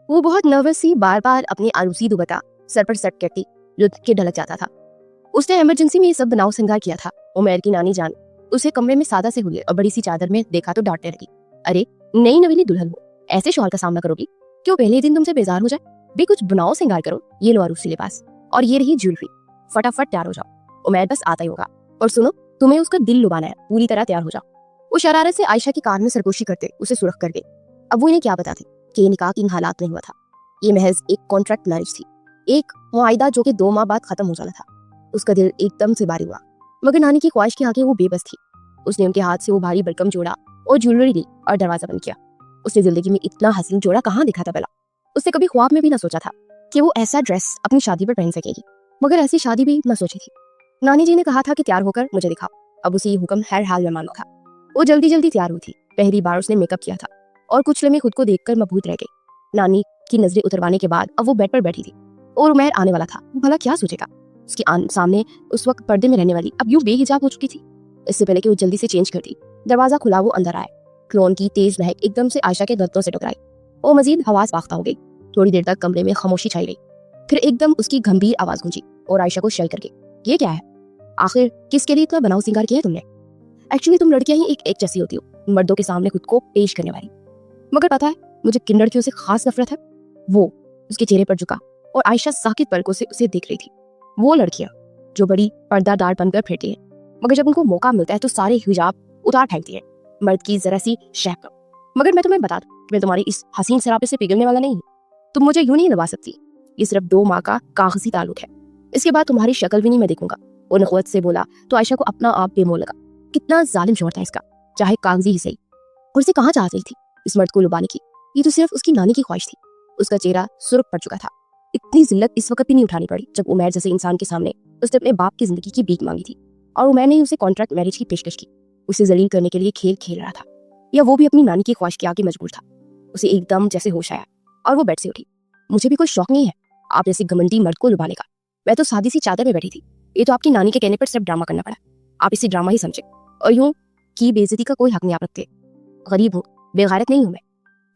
वो बहुत नर्वस सी बार बार अपनी आरूसी दुबता सर पर सट करती जो के ढलक जाता था। उसने इमरजेंसी में ये सब बनाव श्रृंगार किया था। उमैर की नानी जान उसे कमरे में सादा से हुए और बड़ी सी चादर में देखा तो डांटने लगी, अरे नई नवीली दुल्हन हो, ऐसे शौहर का सामना करोगी? क्यों पहले दिन तुमसे बेजार हो जाए? भी कुछ बनाओ श्रृंगार करो, ये लो आरूसी लिबास और ये रही ज्वेलरी, फटाफट तैयार हो जाओ। उमैर बस आता ही होगा। और सुनो, तुम्हें उसका दिल लुभाना है, पूरी तरह तैयार हो जाओ। वो शरारत से आयशा की कान में सरगोशी करते उसे सुरख कर गई। अब वो इन्हें क्या बताते कि ये निकाह इन हालात नहीं हुआ था, ये महज एक कॉन्ट्रैक्ट मैरिज थी, एक मुआहिदा जो कि 2 माह बाद खत्म हो जाना था। उसका दिल एकदम से भारी हुआ, मगर नानी की ख्वाहिश के आगे वो बेबस थी। उसने उनके हाथ से वो भारी भरकम जोड़ा और ज्वेलरी ली और दरवाजा बंद किया। उसने जिंदगी में इतना हसीन जोड़ा कहाँ देखा था भला? उसने कभी ख्वाब में भी ना सोचा था कि वो ऐसा ड्रेस अपनी शादी पर पहन सकेगी, मगर ऐसी शादी भी ना सोची थी। नानी जी ने कहा था कि तैयार होकर मुझे दिखाओ। अब उसे ये हुक्म हर हाल में मानना था। वो जल्दी जल्दी तैयार हुई थी। पहली बार उसने मेकअप किया था और कुछ लम्हे खुद को देखकर मबहूत रह गई। नानी की नजरें उतरवाने के बाद अब वो बेड पर बैठी थी और उमैर आने वाला था। भला क्या सोचेगा? उसकी सामने उस वक्त पर्दे में रहने वाली अब यूं बेहिजाब हो चुकी थी। इससे पहले कि वो जल्दी से चेंज करती, दरवाजा खुला, वो अंदर आए। क्लोन की तेज महक एकदम से आयशा के दंतों से टकराई। वो मजीद हवास बाख्ता हो गई। थोड़ी देर तक कमरे में खामोशी छाई रही। फिर एकदम उसकी गंभीर आवाज गूंजी और आयशा को शय करके, ये क्या है? आखिर किसके लिए इतना बनाव श्रृंगार किया है तुमने? एक्चुअली तुम लड़कियां ही एक जैसी होती हो, मर्दों के सामने खुद को पेश करने वाली। मगर पता है मुझे किन लड़कियों से खास नफरत है? वो उसके चेहरे पर झुका और आयशा साकित पलकों से उसे देख रही थी। वो लड़कियां जो बड़ी पर्दादार बनकर फिरती है, मगर जब उनको मौका मिलता है तो सारे हिजाब उतार फेंकती है, मर्द की जरा सी शहक। मगर मैं तुम्हें बता दूं, मैं तुम्हारी इस हसीन शराबे से पिघलने वाला नहीं हूं। तुम मुझे यूं नहीं दबा सकती। ये सिर्फ 2 माह का कागजी ताल्लुक है, इसके बाद तुम्हारी शक्ल भी नहीं मैं देखूंगा। वो नखवत से बोला तो आयशा को अपना आप बेमोल लगा। कितना जालिम शौहर था इसका, चाहे कागजी ही सही। और उसे कहाँ चाह रही थी इस मर्द को लुभाने की? ये तो सिर्फ उसकी नानी की ख्वाहिश थी। उसका चेहरा सुर्ख पड़ चुका था। इतनी जिल्लत इस वक्त भी नहीं उठानी पड़ी जब उमैर जैसे इंसान के सामने उसने अपने बाप की जिंदगी की भीख मांगी थी और उमैर ने उसे कॉन्ट्रैक्ट मैरिज की पेशकश की। उसे जलील करने के लिए खेल खेल रहा था, या वो भी अपनी नानी की ख्वाहिश के आगे मजबूर था। उसे एकदम जैसे होश आया और वो बेड से उठी। मुझे भी कोई शौक नहीं है आप जैसे घमंडी मर्द को लुभाने का। मैं तो सादी सी चादर में बैठी थी, ये तो आपकी नानी के कहने पर सिर्फ ड्रामा करना पड़ा। आप इसे ड्रामा ही समझे और यूं की बेइज्जती का कोई हक नहीं आप रखते। गरीब हूँ, बेगैरत नहीं हूँ मैं।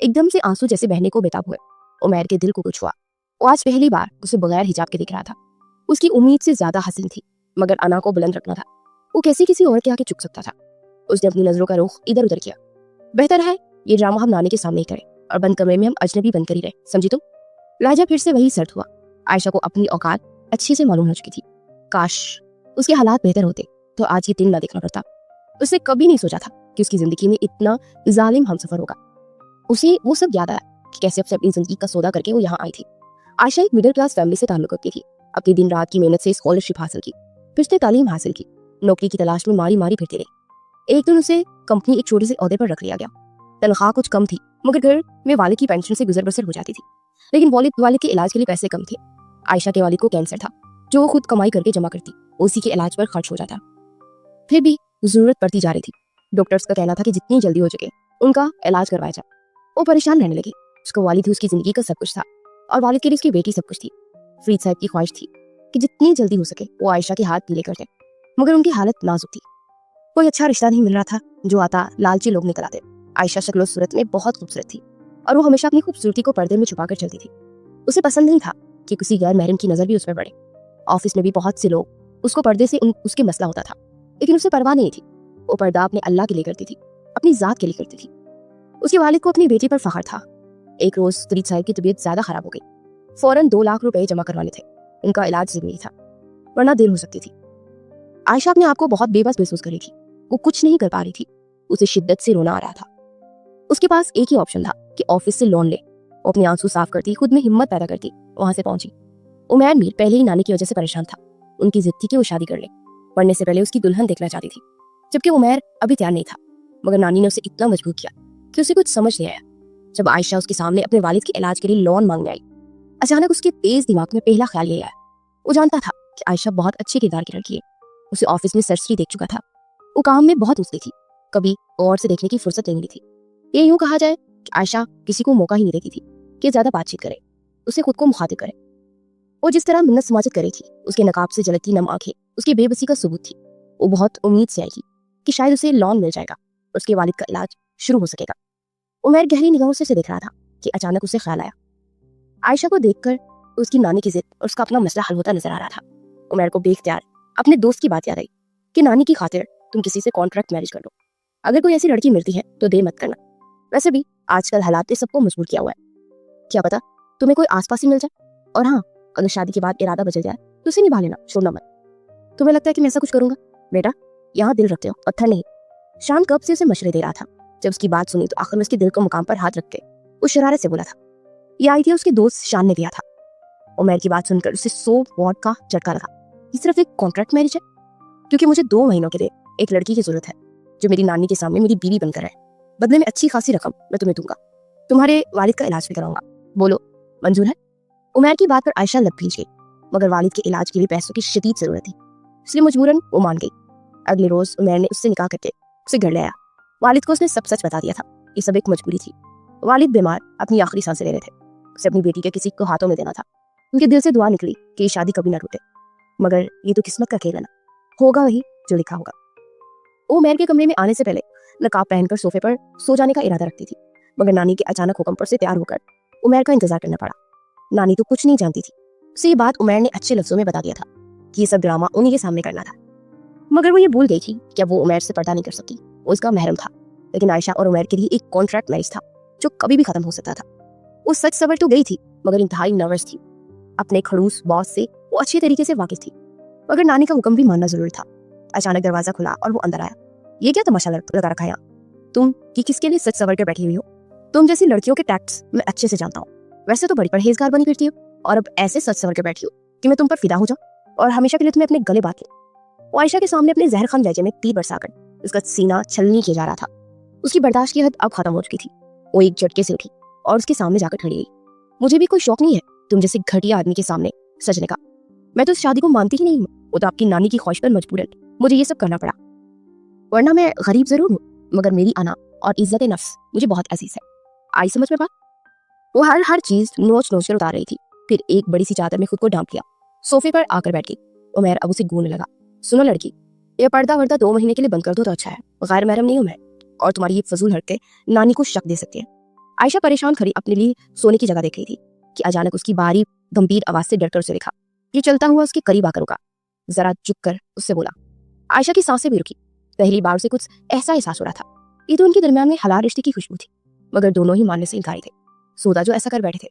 एकदम से आंसू जैसे बहने को बेताब हुए। उमैर के दिल को कुछ हुआ। वो आज पहली बार उसे बगैर हिजाब के दिख रहा था। उसकी उम्मीद से ज्यादा हसीन थी, मगर अना को बुलंद रखना था। वो कैसे किसी और के आगे झुक सकता था? उसने अपनी नजरों का रुख इधर उधर किया। बेहतर है ये ड्रामा हम नानी के सामने ही करें और बंद कमरे में हम अजनबी बनकर ही रहे, समझी तुम? लहजा फिर से वही सर्द हुआ। आयशा को अपनी औकात अच्छी से मालूम हो चुकी थी। काश उसके हालात बेहतर होते तो आज ये दिन ना देखना पड़ता। उसने कभी नहीं सोचा था कि उसकी जिंदगी में इतना जालिम हमसफर होगा। उसे वो सब याद आया कि कैसे अपने अपनी जिंदगी का सौदा करके वो यहाँ आई थी। आयशा एक मिडिल क्लास फैमिली से ताल्लुक रखती थी। अपनी दिन रात की मेहनत से स्कॉलरशिप हासिल की, फिर उसने तालीम हासिल की, नौकरी की तलाश में मारी मारी फिरती रही। एक दिन उसे कंपनी एक छोटे से ओहदे पर रख लिया गया। तनख्वाह कुछ कम थी, मगर घर में वालिद की पेंशन से गुजर बसर हो जाती थी। लेकिन वालिद के इलाज के लिए पैसे कम थे। आयशा के वालिद को कैंसर था, जो वो खुद कमाई करके जमा करती, उसी के इलाज पर खर्च हो जाता। फिर भी जरूरत पड़ती जा रही थी। डॉक्टर्स का कहना था कि जितनी जल्दी हो सके उनका इलाज करवाया जाए। वो परेशान रहने लगी। उसका वालिद ही उसकी जिंदगी का सब कुछ था और वालिद के लिए उसकी बेटी सब कुछ थी। फरीद साहब की ख्वाहिश थी कि जितनी जल्दी हो सके वो आयशा के हाथ पीले कर दे, मगर उनकी हालत नाजुक थी। कोई अच्छा रिश्ता नहीं मिल रहा था, जो आता लालची लोग निकल आते। आयशा शक्ल सूरत में बहुत खूबसूरत थी और वो हमेशा अपनी खूबसूरती को पर्दे में छुपाकर चलती थी। उसे पसंद नहीं था कि किसी गैर महरम की नजर भी उस पर पड़े। ऑफिस में भी बहुत से लोग उसको पर्दे से उसके मसला होता था, लेकिन उसे परवाह नहीं थी। वो पर्दा अपने अल्लाह के लिए करती थी, अपनी जात के लिए करती थी। उसके वालिद को अपनी बेटी पर फख्र था। एक रोज फरीद साहब की तबीयत ज्यादा खराब हो गई। फौरन 2 लाख रुपए जमा करवाने थे। उनका इलाज जरूरी था, वरना देर हो सकती थी। आयशा अपने आप को बहुत बेबस महसूस कर रही थी। वो कुछ नहीं कर पा रही थी। उसे शिद्दत से रोना आ रहा था। उसके पास एक ही ऑप्शन था कि ऑफिस से लोन ले। वो अपने आंसू साफ करती, खुद में हिम्मत पैदा करती, वहां से पहुंची। उमैर मीर पहले ही नानी की वजह से परेशान था। उनकी जिद थी कि वो शादी कर ले। पढ़ने से पहले उसकी दुल्हन देखना चाहती थी, जबकि उमैर अभी तैयार नहीं था। मगर नानी ने उसे इतना मजबूर किया कि उसे कुछ समझ नहीं आया। जब आयशा उसके सामने अपने वालिद के इलाज के लिए लोन मांगने आई, अचानक उसके तेज दिमाग में पहला ख्याल यही आया। वो जानता था कि आयशा बहुत अच्छे किरदार की लड़की है। उसे ऑफिस में सरसरी देख चुका था। वो काम में बहुत उसकी थी, कभी और से देखने की फुर्सत नहीं मिली थी। ये यूं कहा जाए कि आयशा किसी को मौका ही नहीं देती थी कि ज्यादा बातचीत करे, उसे खुद को मुखातिब करे। वो जिस तरह मिन्नत समाजत कर रही थी, उसके नकाब से जलती नम आंखें उसकी बेबसी का सबूत थी। वो बहुत उम्मीद से आई थी कि शायद उसे लोन मिल जाएगा और उसके वालिद का इलाज शुरू हो सकेगा। उमैर गहरी निगाहों से देख रहा था कि अचानक उसे ख्याल आया, आयशा को देखकर उसकी नानी की जिद और उसका अपना मसला हल होता नजर आ रहा था। उमर को बेख्तियार अपने दोस्त की बात याद आई कि नानी की खातिर तुम किसी से कॉन्ट्रैक्ट मैरिज कर लो। अगर कोई ऐसी लड़की मिलती है तो दे मत करना। वैसे भी आजकल हालात ने सबको मजबूर किया हुआ है, क्या पता तुम्हें कोई आसपास ही मिल जाए। और हाँ, अगर शादी के बाद इरादा बदल जाए तो उसे निभा लेना, छोड़ना मत। तुम्हें लगता है कि मैं ऐसा कुछ करूंगा? बेटा, यहाँ दिल रखते हो, पत्थर नहीं। शाम कब से उसे मशवरे दे रहा था। जब उसकी बात सुनी तो आखिर में उसके दिल को मुकाम पर हाथ रख के उस शरारत से बोला था। यह आइडिया उसके दोस्त शान ने दिया था। उमर की बात सुनकर उसे 100 वॉट का झटका लगा। ये सिर्फ एक कॉन्ट्रैक्ट मैरिज है, क्योंकि मुझे 2 महीनों के लिए एक लड़की की जरूरत है जो मेरी नानी के सामने मेरी बीवी बनकर है। बदले में अच्छी खासी रकम मैं तुम्हें दूंगा। तुम्हारे वालिद का इलाज भी कराऊंगा। बोलो, मंजूर है? उमर की बात पर आयशा लब भींच गई, मगर वालिद के इलाज के लिए पैसों की शदीद जरूरत थी, इसलिए मजबूरन वो मान गई। अगले रोज उमर ने उससे निकाह करके उसे घर ले आया। वालिद को उसने सब सच बता दिया था। ये सब एक मजबूरी थी। वालिद बीमार अपनी आखिरी सांसें ले रहे थे। उसे अपनी बेटी के किसी को हाथों में देना था। उनके दिल से दुआ निकली कि ये शादी कभी ना टूटे, मगर ये तो किस्मत का खेल है ना, होगा वही जो लिखा होगा। वो उमर के कमरे में आने से पहले नकाब पहनकर सोफे पर सो जाने का इरादा रखती थी, मगर नानी के अचानक हुक्म पर से तैयार होकर उमर का इंतजार करना पड़ा। नानी तो कुछ नहीं जानती थी। उसे ये बात उमर ने अच्छे लफ्जों में बता दिया था कि ये सब ड्रामा उन्हीं के सामने करना था, मगर वो ये भूल गई थी कि अब वो उमर से पर्दा नहीं कर सकती। वो उसका महरम था, लेकिन आयशा और उमर के लिए एक कॉन्ट्रैक्ट मैरिज था जो कभी भी खत्म हो सकता था। वो सच सवर तो गई थी, मगर इंतहाई नर्वस थी। अपने खड़ूस बॉस से वो अच्छे तरीके से वाकिफ थी, मगर नानी का हुक्म भी मानना जरूरी था। अचानक दरवाजा खुला और वो अंदर आया। ये क्या तमाशा लगा रखा है यहाँ? तुम कि किसके लिए सच सवर कर बैठी हुई हो? तुम जैसी लड़कियों के टैक्ट्स मैं अच्छे से जानता हूँ। वैसे तो बड़ी परहेजगार बनी फिरती हो, और अब ऐसे सच सवर कर बैठी हो कि मैं तुम पर फिदा हो जाऊं और हमेशा के लिए तुम्हें अपने गले बांध लूं। वो आयशा के सामने अपने जहर खान लहजे में तीर बरसाकर उसका सीना छलनी किया जा रहा था। उसकी बर्दाश्त की हद अब खत्म हो चुकी थी। वो एक झटके से उठी और उसके सामने जाकर खड़ी गई। मुझे भी कोई शौक नहीं है तुम जैसे घटिया आदमी के सामने सजने का। मैं तो इस शादी को मानती ही नहीं हूँ। वो तो आपकी नानी की ख्वाहिश पर मजबूरन मुझे ये सब करना पड़ा, वरना मैं गरीब जरूर हूँ, मगर मेरी अना और इज्जत नफ्स मुझे बहुत अजीज है। आई समझ में बात? वो हर चीज नोच नोच कर उतार रही थी, फिर एक बड़ी सी चादर में खुद को ढांप लिया, सोफे पर आकर बैठ गई। उमर अब उसे गूंजने लगा। सुनो लड़की, ये पर्दा वर्दा 2 महीने के लिए बंद कर दो तो अच्छा है। गैर महरम नहीं हूं मैं, और तुम्हारी ये फजूल हरकतें नानी को शक दे सकती है। आयशा परेशान खड़ी अपने लिए सोने की जगह देख रही थी कि अचानक उसकी बारी गंभीर आवाज से डरकर उसे देखा। ये चलता हुआ उसके करीब आकर रुका, जरा झुक कर उससे बोला। आयशा की सांसें भी रुकी। पहली बार उसे कुछ ऐसा एहसास हो रहा था। ये तो उनके दरमियान में हलाल रिश्ते की खुशबू थी, मगर दोनों ही मानने से इनकारी थे। सोदा जो ऐसा कर बैठे थे,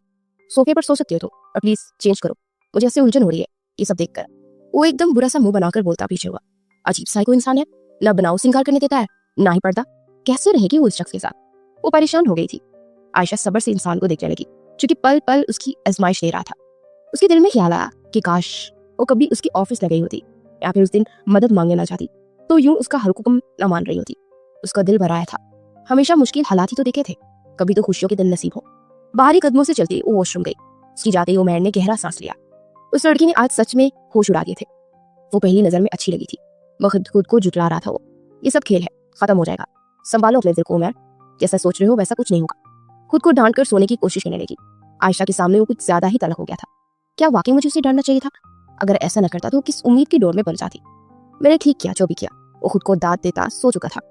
सोफे पर सो सकते हो तो, और प्लीज चेंज करो, मुझे ऐसे उलझन हो रही है ये सब देखकर। वो एकदम बुरा सा मुंह बनाकर बोलता पीछे हुआ। अजीब सा कोई इंसान है, ना बनाओ सिंगार करने देता है, ना ही पर्दा। कैसे रहेगी वो इस शख्स के साथ? वो परेशान हो गई थी। आयशा सब्र से इंसान को देखने लगी, क्योंकि पल पल उसकी आजमाइश ले रहा था। उसके दिल में ख्याल आया कि काश वो कभी उसकी ऑफिस लग गई होती, या फिर उस दिन मदद मांगने ना चाहती तो यूं उसका हर हुक्म न मान रही होती। उसका दिल भराया था। हमेशा मुश्किल हालात ही तो देखे थे, कभी तो खुशियों के दिन नसीब हो। बाहरी कदमों से चलती वो वॉशरूम गई। उसकी जाते ही उमर ने गहरा सांस लिया। उस लड़की ने आज सच में होश उड़ा दिए थे। वो पहली नजर में अच्छी लगी थी, मगर खुद को जुटला रहा था। वो ये सब खेल है, खत्म हो जाएगा। संभालो अपने दिल को उमर, जैसा सोच रहे हो वैसा कुछ नहीं होगा। खुद को डांट कर सोने की कोशिश करने लगी। आयशा के सामने वो कुछ ज्यादा ही तलख हो गया था। क्या वाकई मुझे उसे डांटना चाहिए था? अगर ऐसा न करता तो किस उम्मीद की डोर में बन जाती। मैंने ठीक किया जो भी किया। वो खुद को दाद देता सो चुका था।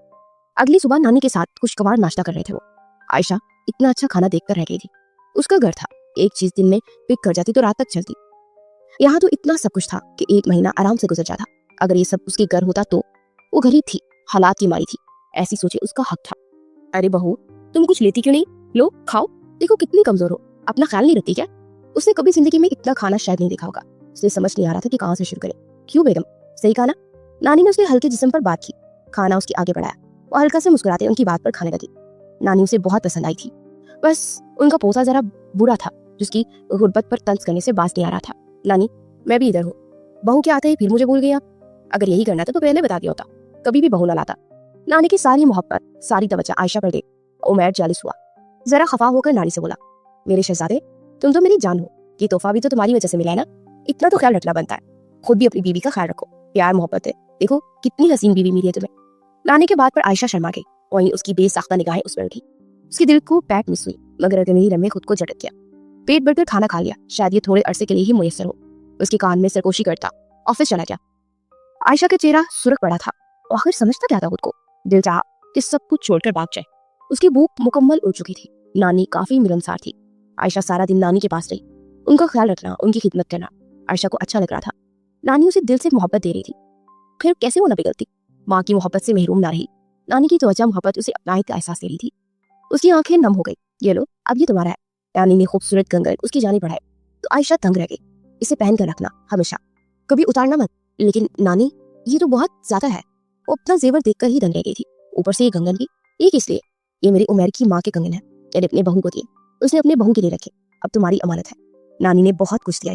अगली सुबह नानी के साथ खुशगवार नाश्ता कर रहे थे वो। आयशा इतना अच्छा खाना देखकर रह गई थी। उसका घर था, एक चीज दिन में पिक कर जाती तो रात तक चलती। यहाँ तो इतना सब कुछ था कि 1 महीना आराम से गुजर जाता। अगर ये सब उसके घर होता तो? वो गरीब थी, हालात की मारी थी, ऐसी सोचे उसका हक था। अरे बहू, तुम कुछ लेती क्यों नहीं? लो खाओ, देखो कितनी कमजोर हो, अपना ख्याल नहीं रखती क्या? उसने कभी जिंदगी में इतना खाना शायद नहीं देखा होगा। उसे समझ नहीं आ रहा था कि कहाँ से शुरू करे। क्यों बेगम, सही कहा ना? नानी ने उसके हल्के जिस्म पर बात की, खाना उसके आगे बढ़ाया। वो हल्का से मुस्कुराते उनकी बात पर खाने लगी। नानी उसे बहुत पसंद आई थी, बस उनका पोसा जरा बुरा था, जिसकी गुर्बत पर तंज करने से बाज नहीं आ रहा था। नानी, मैं भी इधर हूँ। बहू के आते ही फिर मुझे भूल गई आप। अगर यही करना था तो पहले बता दिया होता, कभी भी बहू न लाता। नानी की सारी मोहब्बत, सारी तवज्जो आयशा पर दे। उमर जालिस हुआ, जरा खफा होकर नानी से बोला, मेरे शहजादे, तुम तो मेरी जान हो, ये तोहफा भी तो तुम्हारी वजह से मिला है ना। इतना तो ख्याल रखना बनता है। खुद भी अपनी बीवी का ख्याल रखो, प्यार मोहब्बत है। देखो कितनी हसीन बीवी मिली है तुम्हें। नानी के बात पर आयशा शर्मा गई, वहीं उसकी बेसाख्ता निगाहें उस पर उठी। उसके दिल को पैट मिस हुई, मगर अगले रमे खुद को झटक गया। पेट भरकर खाना खा लिया, शायद ये थोड़े अरसे के लिए ही मुयस्सर हो। उसके कान में सरकोशी करता ऑफिस चला गया। आयशा का चेहरा सुर्ख पड़ा था। आखिर समझता क्या था खुद को? दिल चाहा कि सब कुछ छोड़कर भाग जाए। उसकी भूख मुकम्मल उड़ चुकी थी। नानी काफी मिलनसार थी। आयशा सारा दिन नानी के पास रही। उनका ख्याल रखना, उनकी खिदमत करना आयशा को अच्छा लग रहा था। नानी उसे दिल से मोहब्बत दे रही थी, फिर कैसे वो न पिघलती। माँ की मोहब्बत से महरूम ना रही। नानी की त्वचा मोहब्बत उसे अपनाने का एहसास दे रही थी। उसकी आंखें नम हो गई। ये लो, अब ये तुम्हारा है। नानी ने खूबसूरत कंगन उसकी जाने बढ़ाए तो आयशा तंग रह गई। इसे पहन कर रखना हमेशा, कभी उतारना मत। लेकिन नानी, ये तो बहुत ज्यादा है। वो अपना जेवर देखकर ही दंग रह गई थी। ऊपर से ये कंगन भी, ये किस लिए? ये मेरी उमर की माँ के कंगन है, मैंने अपने बहू को दिए। उसने अपने बहू के लिए रखे, अब तुम्हारी अमानत है। नानी ने बहुत कुछ दिया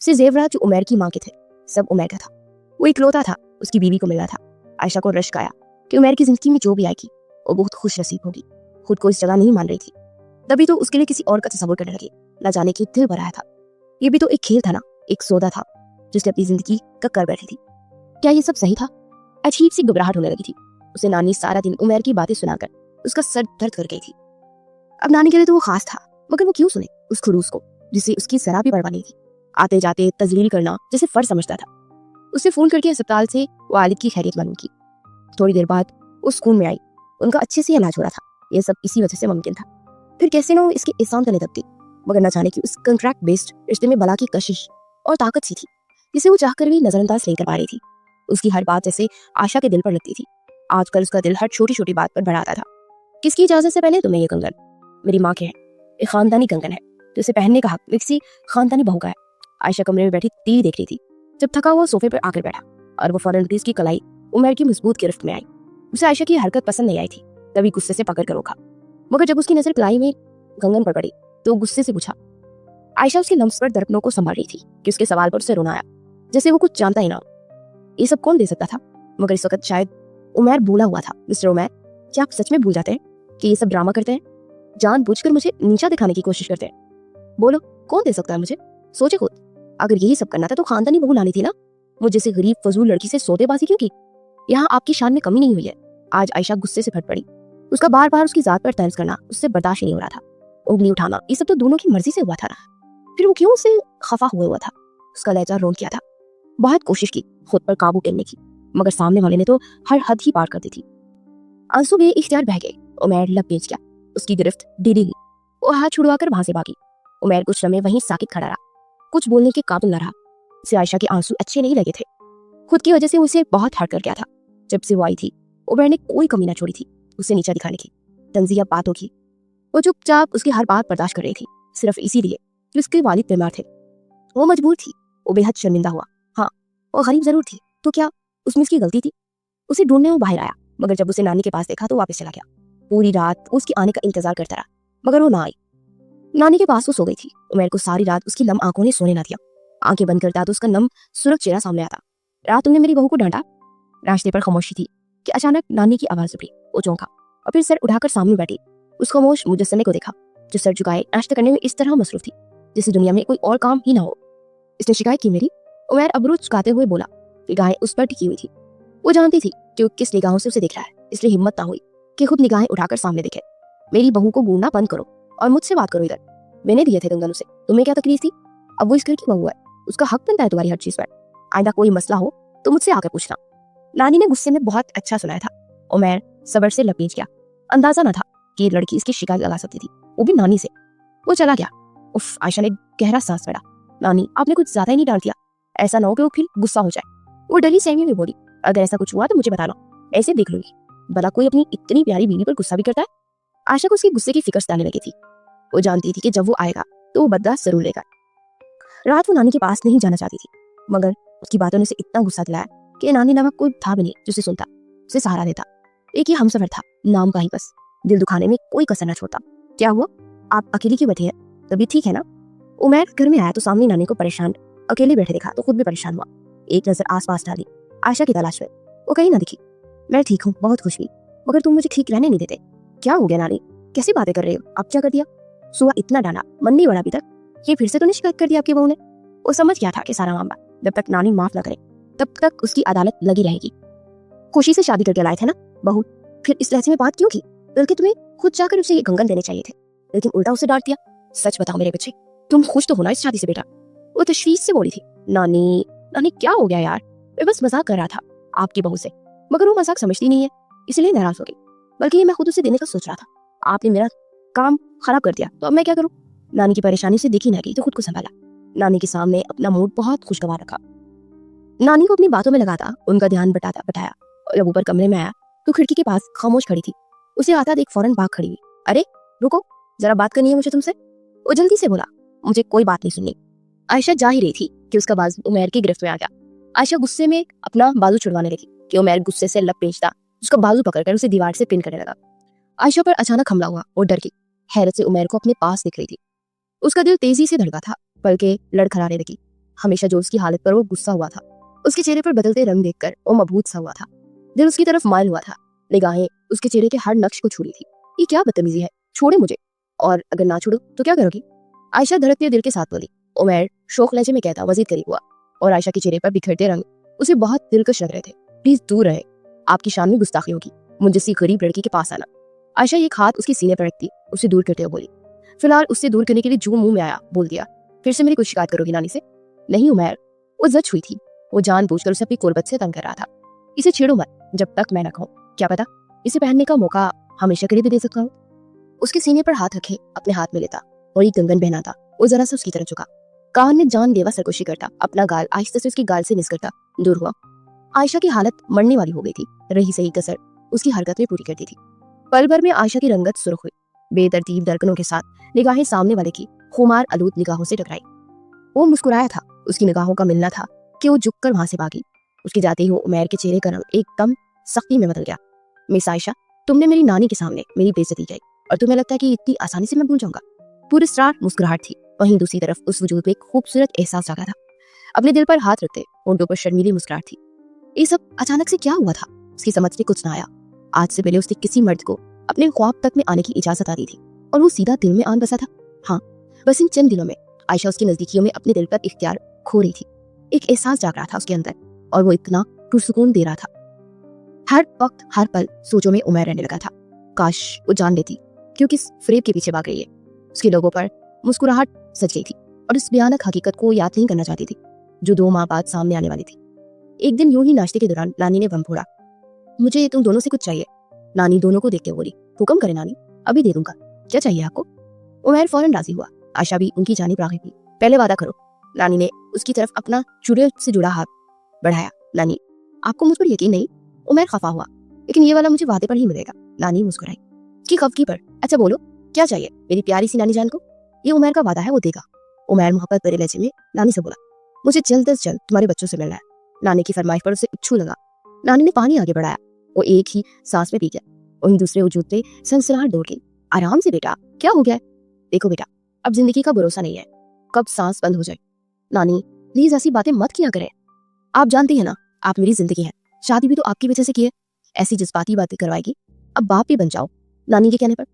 इसे जेवरात जो उमर की माँ के थे, सब उमर का था। वो इकलौता था, उसकी बीवी को मिला था। आयशा को रश्क आया कि उमर की जिंदगी में जो भी आएगी वो बहुत खुश नसीब होगी। खुद को इस जगह नहीं मान रही थी, तभी तो उसके लिए किसी और का तस्वुर करने लगी। न जाने की दिल भर आया था। ये भी तो एक खेल था ना, एक सौदा था जिसने अपनी जिंदगी का कर बैठी थी। क्या ये सब सही था? अजीब सी घबराहट होने लगी थी उसे। नानी सारा दिन उमर की बातें सुनाकर उसका सर दर्द कर गई थी। अब नानी के लिए तो वो खास था, मगर वो क्यों सुने उस खड़ूस को जिसे उसकी जरा भी परवाह नहीं थी। आते जाते तजलील करना जैसे फर्ज समझता था। उसे फोन करके अस्पताल से वालिद की खैरियत मालूम की। थोड़ी देर बाद वो स्कूल में आई। उनका अच्छे से इलाज हो रहा था। ये सब इसी वजह से मुमकिन था। फिर कैसे ना वो इसके एहसान तले दबती, मगर न जाने की उस कॉन्ट्रैक्ट बेस्ड रिश्ते में बला की कशिश और ताकत सी थी जिसे वो चाहकर भी नजरअंदाज नहीं कर पा रही थी। उसकी हर बात जैसे आशा के दिल पर लगती थी। आजकल उसका दिल हर छोटी छोटी बात पर बढ़ाता था। किसकी इजाजत से पहले तुम्हें ये कंगन? मेरी माँ के है, एक खानदानी कंगन है, तो इसे पहनने का हक किसी खानदानी बहू का है। आयशा कमरे में बैठी टीवी देख रही थी जब थका हुआ सोफे पर आकर बैठा और वो फौरन उसकी कलाई उमर की मजबूत गिरफ्त में आई। उसे आयशा की हरकत पसंद नहीं आई थी, तभी गुस्से से पकड़ कर रोका। मगर जब उसकी नजर कलाई में कंगन पर पड़ी तो गुस्से से पूछा। आयशा उसके लम्स पर दर्पणों को संभाल रही थी कि उसके सवाल पर उसे रोना आया, जैसे वो कुछ जानता ही ना। ये सब कौन दे सकता था? मगर इस वक्त शायद उमर भूला हुआ था। मिस्टर उमर, क्या आप सच में भूल जाते हैं कि ये सब ड्रामा करते हैं? जानबूझकर मुझे नीचा दिखाने की कोशिश करते हैं। बोलो, कौन दे सकता है मुझे? सोचे खुद। अगर यही सब करना था तो खानदानी बहू लानी थी ना। वो जैसे गरीब फजूल लड़की से सौदेबाजी क्यों की? यहाँ आपकी शान में कमी नहीं हुई है। आज आयशा गुस्से से फट पड़ी। उसका बार बार उसकी जात पर तंज करना उससे बर्दाश्त नहीं हो रहा था। उंगली उठाना, ये सब तो दोनों की मर्जी से हुआ था ना। फिर वो क्यों उसे खफा हुआ था? उसका लहजा रोन किया था। बहुत कोशिश की खुद पर काबू करने की, मगर सामने वाले ने तो हर हद ही पार कर दी थी। आंसू बे इख्तियार बह गए। उमर लपेट गया, उसकी गिरफ्त ढीली हुई। वो हाथ छुड़वाकर वहां से भागी। उमर कुछ समय वहीं साकित खड़ा रहा, कुछ बोलने के काबिल न रहा। उसे आयशा के आंसू अच्छे नहीं लगे थे। खुद की वजह से उसे बहुत हर्ट कर गया था। जब से वो आई थी उमर ने कोई कमी ना छोड़ी थी उसे नीचा दिखाने की, तंजिया बातों की। वो चुपचाप उसकी हर बात बर्दाश्त कर रही थी, सिर्फ इसीलिए कि उसके वालिद बीमार थे। वो मजबूर थी। वो बेहद शर्मिंदा हुआ। हाँ, वो गरीब जरूर थी, तो क्या उसमें उसकी गलती थी? उसे ढूंढने वो बाहर आया, मगर जब उसे नानी के पास देखा तो वापस चला गया। पूरी रात उसके आने का इंतजार करता रहा, मगर वो ना आई। नानी के पास वो सो गई थी। उमर को सारी रात उसकी नम आंखों ने सोने ना दिया। आंखें बंद करता तो उसका नम सुरख चेहरा सामने आता। रात तुमने मेरी बहू को डांटा? रास्ते पर खामोशी थी कि अचानक नानी की आवाज उठी। वो चौंका और फिर सर उठाकर सामने बैठी। उस खामोश मुजस्समे को देखा जो सर झुकाए नाश्ता करने में इस तरह मसरूफ थी जैसे दुनिया में कोई और काम ही ना हो। इसने शिकायत की मेरी? उमर अबरू चुकाते हुए बोला। निगाहें उस पर टिकी हुई थी। वो जानती थी कि वो किस निगाहों से उसे देख रहा है, इसलिए हिम्मत ना हुई कि खुद निगाहें उठाकर सामने देखे। मेरी बहू को घूरना बंद करो और मुझसे बात करो। इधर मैंने दिए थे कंगन उसे, तुम्हें क्या तकलीफ थी? अब वो इस घर की बहू है, उसका हक बनता है तुम्हारी हर चीज पर। आइंदा कोई मसला हो तो मुझसे आकर पूछना। नानी ने गुस्से में बहुत अच्छा सुनाया था। उमर सबर से लपेट गया। अंदाजा न था कि लड़की इसकी शिकायत लगा सकती थी, वो भी नानी से। वो चला गया। उफ, आयशा ने गहरा सांस पड़ा। नानी, आपने कुछ ज्यादा ही नहीं डाल दिया? ऐसा ना हो कि वो फिर गुस्सा हो जाए। वो डरी सहमी में बोली, अगर ऐसा कुछ हुआ तो मुझे बताना, ऐसे देख लूंगी। भला कोई अपनी इतनी प्यारी बीवी पर गुस्सा भी करता है? आयशा को उसके गुस्से की फिक्र सताने लगी थी। वो जानती थी कि जब वो आएगा तो वो बदला जरूर लेगा। रात वो नानी के पास नहीं जाना चाहती थी, मगर उसकी बातों ने उसे इतना गुस्सा दिलाया कि नानी नामक कोई था भी नहीं जिसे सुनता, उसे सहारा देता। एक ही हमसफर था, नाम का ही बस। दिल दुखाने में कोई कसर न छोड़ता। क्या हुआ, आप अकेली क्यों बैठी है? तभी ठीक है ना? उमर घर में आया तो सामने नानी को परेशान अकेले बैठे देखा तो खुद भी परेशान हुआ। एक नजर आसपास डाली, आयशा की तलाश में। वो कहीं ना दिखी। मैं ठीक हूँ, बहुत खुश हुई, मगर तुम मुझे ठीक रहने नहीं देते। क्या हो गया नानी, कैसी बातें कर रहे हो? अब क्या कर दिया? सुबह इतना डांटा, मन नहीं बढ़ा अभी तक? ये फिर से तो नहीं शिकायत कर दिया आपकी बहू ने? वो समझ गया था कि सारा मामला जब तक नानी माफ ना करे तब तक उसकी अदालत लगी रहेगी। खुशी से शादी करके लाए थे ना बहू, फिर इस लहजे में बात क्यों की? बल्कि तुम्हें खुद जाकर उसे ये कंगन देने चाहिए थे, लेकिन उल्टा उसे डांट दिया। सच बताओ मेरे बच्चे, तुम खुश तो हो ना इस शादी से? बेटा, वो तशवीश से बोली थी। नानी, नानी क्या हो गया यार? मैं बस मजाक कर रहा था आपकी बहू से, मगर वो मजाक समझती नहीं है, इसलिए नाराज हो गई। बल्कि मैं खुद उसे देने का सोच रहा था। आपने मेरा काम खराब कर दिया, तो अब मैं क्या करूं? नानी की परेशानी से दिखी ना गई तो खुद को संभाला। नानी के सामने अपना मूड बहुत खुशगवार रखा। नानी को अपनी बातों में लगाता उनका ध्यान बटाया और जब ऊपर कमरे में आया तो खिड़की के पास खामोश खड़ी थी। उसे आता देख फौरन भाग खड़ी हुई। अरे रुको, जरा बात करनी है मुझे तुमसे। वो जल्दी से बोला, मुझे कोई बात नहीं सुननी। आयशा जा ही रही थी कि उसका बाजू उमैर की गिरफ्त में आ गया। आयशा गुस्से में अपना बाजू छुड़वाने लगी कि उमैर गुस्से से लपेटता उसका बाजू पकड़कर उसे दीवार से पिन करने लगा। आयशा पर अचानक हमला हुआ और डर गई। हैरत से उमैर को अपने पास दिख रही थी। उसका दिल तेजी से धड़का था, पलकें लड़खड़ाने लगी। हमेशा जो उसकी हालत पर वो गुस्सा हुआ था, उसके चेहरे पर बदलते रंग देखकर वो मबहूत सा हुआ था। दिल उसकी तरफ मायल हुआ था। निगाहें उसके चेहरे के हर नक्श को छू रही थी। ये क्या बदतमीजी है, छोड़े मुझे, और अगर ना छोड़ो तो क्या करोगी? आयशा धड़कते दिल के साथ बोली। उमैर शोक लहजे में कहता मजीद करीब हुआ और आयशा के चेहरे पर बिखरते रंग उसे बहुत दिलकश लग रहे थे। प्लीज दूर रहे, आपकी शान में गुस्ताखी होगी, मुझे जैसी गरीब लड़की के पास आना। आयशा एक हाथ उसके सीने पर रखती उसे दूर करते हुए बोली। फिलहाल उससे दूर करने के लिए जो मुंह में आया बोल दिया, फिर से मेरी कुछ शिकायत करोगी नानी से? नहीं उमैर, वो जज हुई थी। वो जानबूझकर उसे अपनी कुर्बत से तंग कर रहा था। इसे छेड़ो मत जब तक मैं न कहूं, क्या पता इसे पहनने का मौका हमेशा के लिए भी दे सकता हूँ। उसके सीने पर हाथ रखे अपने हाथ में लेता और एक कंगन पहनाता। वो जरा सा उसकी तरफ झुका, कान में जानलेवा सरगोशी करता, अपना गाल आहिस्ते से उसकी गाल से मिस करता दूर हुआ। आयशा की हालत मरने वाली हो गई थी। रही सही कसर उसकी हरकत में पूरी करती थी। पल भर में आयशा की रंगत सुर्ख हुई। बेतरतीब धड़कनों के साथ निगाहें सामने वाले की खुमार आलूद निगाहों से टकराई। वो मुस्कुराया था, उसकी निगाहों का मिलना था कि वो झुककर वहां से भागी। उसकी जाते ही उमैर के चेहरे का रंग एकदम सख्ती में बदल गया। मिस आयशा, तुमने मेरी नानी के सामने मेरी बेइज्जती की और तुम्हें लगता है कि इतनी आसानी से मैं भूल जाऊंगा? पूरी स्टार मुस्कुराहट थी, वहीं दूसरी तरफ उस वजूद में एक खूबसूरत एहसास जागा था। अपने दिल पर हाथ रखते होंठों पर शर्मीली मुस्कुराहट थी। ये सब अचानक से क्या हुआ था? उसकी समझ में कुछ ना आया। आज से पहले उसने किसी मर्द को अपने ख्वाब तक में आने की इजाजत आ दी थी और वो सीधा दिल में आन बसा था। हाँ, बस इन चंद दिनों में आयशा उसकी नजदीकियों में अपने दिल पर इख्तियार खो रही थी। एक एहसास जाग रहा था उसके अंदर और वो इतना पुरसुकून दे रहा था। हर वक्त हर पल सोचों में उमैर रहने लगा था। काश वो जान लेती क्यों किस फ्रेब के पीछे भाग रही है। उसके लोगों पर मुस्कुराहट सज गई थी और इस भयानक हकीकत को याद नहीं करना चाहती थी जो 2 माह बाद सामने आने वाली थी। एक दिन यूं ही नाश्ते के दौरान नानी ने बम फोड़ा। मुझे तुम दोनों से कुछ चाहिए। नानी दोनों को देखते बोली। हुक्म करे नानी, अभी दे दूंगा। क्या चाहिए आपको? उमैर फौरन राजी हुआ। आयशा भी उनकी जानिब राग़िब हुई। पहले वादा करो। नानी ने उसकी तरफ अपना चुड़ैल से जुड़ा हाथ बढ़ाया। नानी, आपको मुझ पर यकीन नहीं? उमैर खफा हुआ। लेकिन ये वाला मुझे वादे पर ही मिलेगा। नानी मुस्कुराई। की खफगी पर? अच्छा बोलो, क्या चाहिए मेरी प्यारी सी नानी जान को? ये उमैर का वादा है, वो देगा। उमैर मोहब्बत भरे लहजे में नानी से बोला, मुझे जल्द से जल्द तुम्हारे बच्चों से मिलना है। नानी की फरमाइश पर उसे उच्छू लगा। नानी ने पानी आगे बढ़ाया। वो एक ही सांस में पी गया। वहीं दूसरे वजूद पे सनसनाहट दौड़ गई। आराम से बेटा, क्या हो गया है? देखो बेटा, अब जिंदगी का भरोसा नहीं है, कब सांस बंद हो जाए। नानी प्लीज ऐसी बातें मत किया करें। आप जानती है ना, आप मेरी जिंदगी है। शादी भी तो आपकी वजह से की है। ऐसी जज्बाती बातें करवाएगी? अब बाप भी बन जाओ। नानी के कहने पर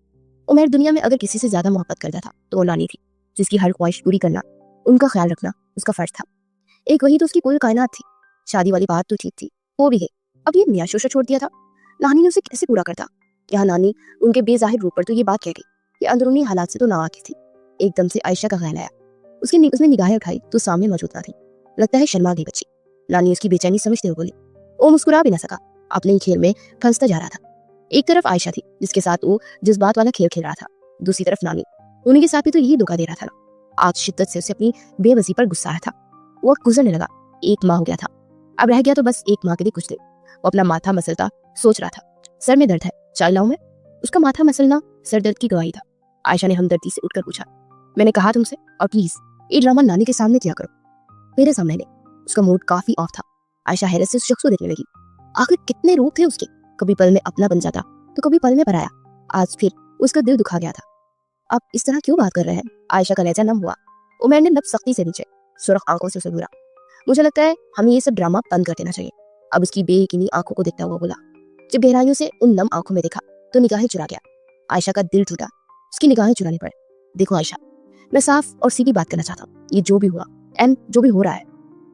उमैर दुनिया में अगर किसी से ज्यादा मोहब्बत करता था तो वो नानी थी, जिसकी हर ख्वाहिश पूरी करना, उनका ख्याल रखना उसका फर्ज था। एक वही तो उसकी पूरी कायनात थी। शादी वाली बात तो ठीक थी, वो भी है। अब ये नया शोशा छोड़ दिया था। नानी ने उसे कैसे पूरा करता? यहाँ नानी उनके बेजाहिर रूप पर तो ये बात कह गई। ये अंदरूनी हालात से तो नावाकिफ थी। एकदम से आयशा का ख्याल आया। उसने निगाहें उठाई तो सामने मौजूद ना थी। लगता है शर्मा गई बच्ची। नानी उसकी बेचैनी समझते हुए बोली। वो मुस्कुरा भी ना सका, अपने ही खेल में फंसता जा रहा था। एक तरफ आयशा थी जिसके साथ वो जज्बात वाला खेल खेल रहा था, दूसरी तरफ नानी, उन्हीं के साथ भी तो यही धोखा दे रहा था ना। आज शिद्दत से उसे अपनी बेबसी पर गुस्सा आया था। वो गुजरने लगा। 1 माह हो गया था, अब रह गया तो बस 1 माह के लिए कुछ दिन। वो अपना माथा मसलता सोच रहा था। सर में दर्द है, चाय लाऊं मैं? उसका माथा मसलना सर दर्द की गवाही था। आयशा ने हमदर्दी से उठकर पूछा, मैंने कहा तुमसे, और प्लीज ये ड्रामा नानी के सामने किया करो, मेरे सामने नहीं। उसका मूड काफी ऑफ था। आयशा हैरत से उस शख्स को देखने लगी। आखिर कितने रूप थे उसके, कभी पल में अपना बन जाता तो कभी पल में पराया। आज फिर उसका दिल दुखा गया था। अब इस तरह क्यों बात कर रहे हैं? आयशा का लहजा नम हुआ। उमैर ने लब सख्ती से नीचे सुर्ख आंखों से उसे घूरा। मुझे लगता है हमें ये सब ड्रामा बंद कर देना चाहिए। अब उसकी बेयकीनी आंखों को देखता हुआ बोला। जब गहराइयों से उन नम आंखों में देखा तो निगाहें चुरा गया। आयशा का दिल टूटा, उसकी निगाहें चुरानी पड़े। देखो आयशा, मैं साफ और सीधी बात करना चाहता हूँ। ये जो भी हुआ एंड जो भी हो रहा है,